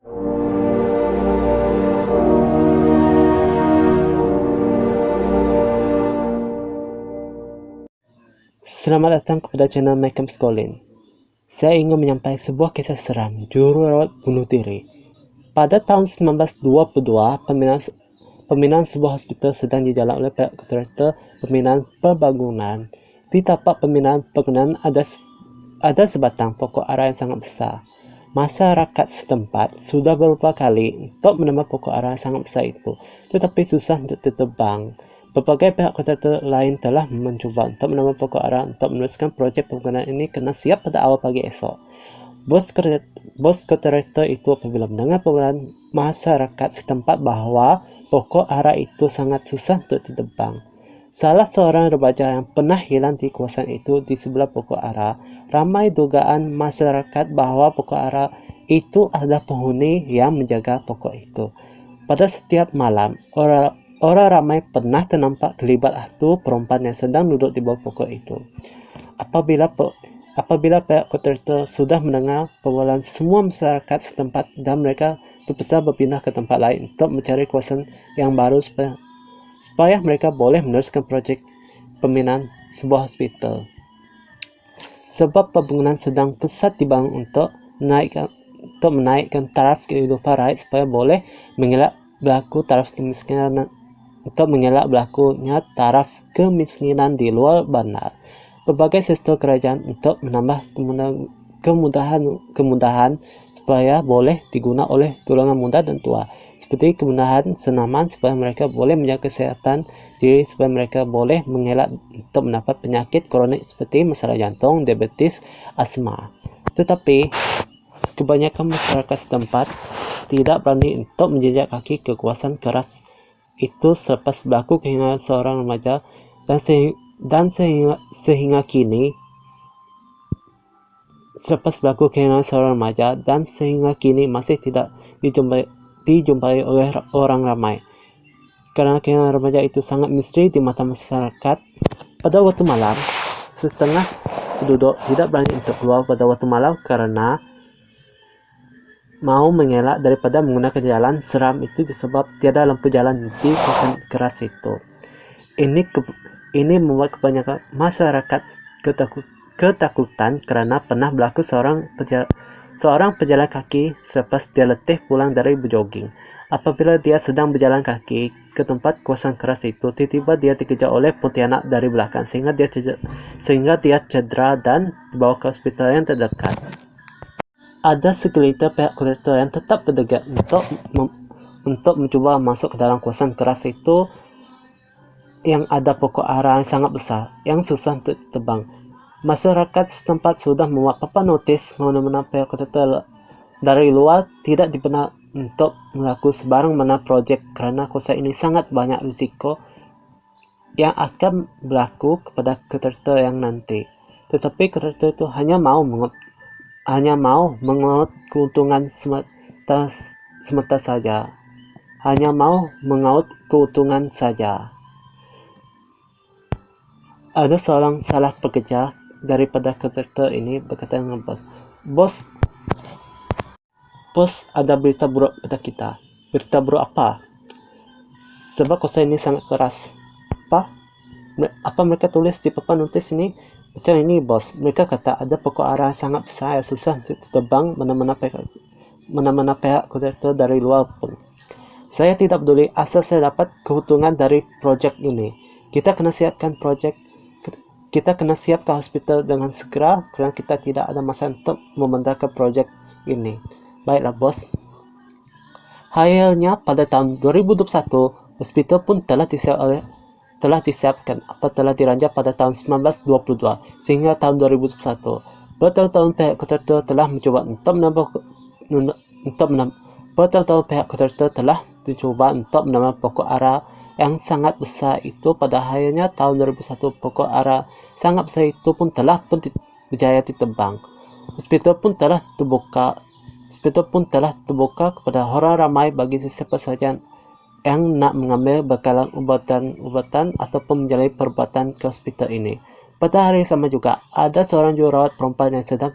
Selamat datang kepada channel Macam Skolin. Saya ingin menyampaikan sebuah kisah seram juru rawat bunuh diri. Pada tahun 1922, pembinaan sebuah hospital sedang dijalankan oleh pihak kontraktor pembinaan pembangunan. Di tapak pembinaan bangunan ada sebatang pokok ara yang sangat besar. Masyarakat setempat sudah beberapa kali untuk menambah pokok ara yang sangat besar itu, tetapi susah untuk ditebang. Berbagai pihak kontraktor lain telah mencuba untuk menambah pokok ara untuk meneruskan projek pembangunan ini kena siap pada awal pagi esok. Bos kontraktor itu apabila mendengar permohonan masyarakat setempat bahwa pokok ara itu sangat susah untuk ditebang. Salah seorang remaja yang pernah hilang di kawasan itu di sebelah pokok ara, ramai dugaan masyarakat bahwa pokok ara itu ada penghuni yang menjaga pokok itu. Pada setiap malam, orang ramai pernah ternampak terlibat hantu perempuan yang sedang duduk di bawah pokok itu. Apabila pihak kontraktor sudah mendengar perbualan semua masyarakat setempat dan mereka terpaksa berpindah ke tempat lain untuk mencari kawasan yang baru supaya mereka boleh meneruskan projek pembinaan sebuah hospital. Sebab pembangunan sedang pesat dibangun untuk menaikkan taraf kehidupan rakyat supaya boleh mengelak berlaku taraf kemiskinan berlakunya taraf kemiskinan di luar bandar. Berbagai sektor kerajaan untuk menambah kemudahan supaya boleh digunakan oleh golongan muda dan tua, seperti kemudahan senaman supaya mereka boleh menjaga kesehatan diri, supaya mereka boleh mengelak untuk mendapat penyakit kronik seperti masalah jantung, diabetes, asma. Tetapi kebanyakan masyarakat setempat tidak berani untuk menjejak kaki ke kawasan keras itu selepas berlaku kehilangan seorang remaja dan sehingga kini masih tidak dijumpai oleh orang ramai. Karena kehilangan remaja itu sangat misteri di mata masyarakat. Pada waktu malam, setengah penduduk tidak berani untuk keluar pada waktu malam karena mau mengelak daripada menggunakan jalan seram itu disebab tiada lampu jalan di kawasan keras itu. Ini membuat kebanyakan masyarakat ketakutan karena pernah berlaku seorang pejalan kaki selepas dia letih pulang dari berjoging. Apabila dia sedang berjalan kaki ke tempat kawasan keras itu, tiba-tiba dia dikejar oleh pontianak dari belakang sehingga dia cedera dan dibawa ke hospital yang terdekat. Ada segelintir pihak kontraktor yang tetap berdegat untuk mencuba masuk ke dalam kawasan keras itu yang ada pokok ara yang sangat besar yang susah untuk ditebang. Masyarakat setempat sudah membuat papan notis mana-mana pihak kontraktor dari luar tidak dibenarkan untuk melakukan sebarang mana projek kerana kawasan ini sangat banyak risiko yang akan berlaku kepada kontraktor yang nanti. Tetapi kontraktor itu hanya mau mengaut keuntungan semata saja. Ada seorang salah pekerja daripada kontraktor ini berkata dengan bos, ada berita buruk pada kita. Berita buruk apa? Sebab kawasan ini sangat keras. Apa mereka tulis di papan notis ini? Macam ini bos, mereka kata ada pokok ara sangat besar yang susah untuk ditebang mana-mana pihak kontraktor dari luar pun. Saya tidak peduli asal saya dapat keuntungan dari projek ini. Kita kena siapkan hospital dengan segera kerana kita tidak ada masa untuk membenarkan projek ini. Baiklah bos. Hayalnya pada tahun 2021, hospital pun telah disiapkan atau telah dirancang pada tahun 1922 sehingga tahun 2021. Bertahun-tahun pihak kontraktor telah mencuba untuk menambah pokok ara yang sangat besar itu. Pada akhirnya tahun 2001 pokok ara sangat besar itu pun telah berjaya ditebang. Hospital pun telah terbuka kepada orang ramai bagi sesiapa sahaja yang nak mengambil bekalan ubatan ataupun menjalani perubatan ke hospital ini. Pada hari sama juga, ada seorang jururawat perempuan yang sedang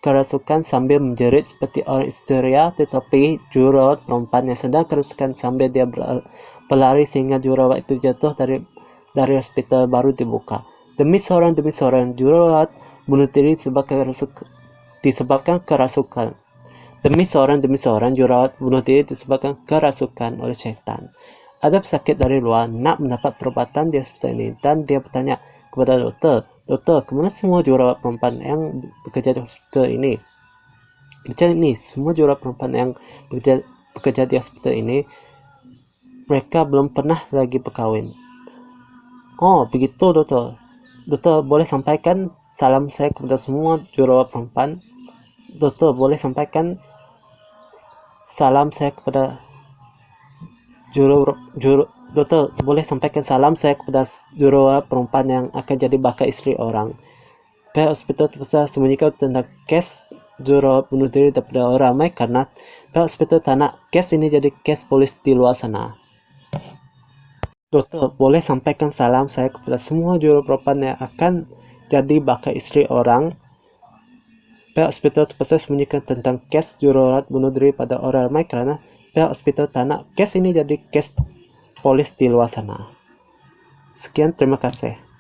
kerasukan sambil menjerit seperti orang histeria, tetapi jururawat perempuan yang sedang kerasukan sambil dia berlari sehingga jururawat itu jatuh dari hospital baru dibuka. Demi seorang, jururawat bunuh diri disebabkan kerasukan. Demi seorang, jururawat bunuh diri disebabkan kerasukan oleh syaitan. Ada pesakit dari luar nak mendapat perubatan di hospital ini, dan dia bertanya kepada doktor, kemana semua jururawat perempuan yang bekerja di hospital ini? Macam ini, semua jururawat perempuan yang bekerja di hospital ini, mereka belum pernah lagi berkahwin. Oh, begitu doktor. Doktor boleh sampaikan salam saya kepada semua jururawat perempuan. Doktor boleh sampaikan salam saya kepada Doktor boleh sampaikan salam saya kepada jururawat perempuan yang akan jadi bakal isteri orang. Pihak hospital terpaksa sembunyikan tentang kes jururawat bunuh diri daripada orang ramai karena pihak hospital tak nak kes ini jadi kes polis di luar sana. Doktor boleh sampaikan salam saya kepada semua jururawat perempuan yang akan jadi bakal isteri orang. Pihak hospital terpaksa sembunyikan tentang kes jururawat bunuh diri pada orang ramai karena pihak hospital tak nak kes ini jadi kes polis di luar sana. Sekian, terima kasih.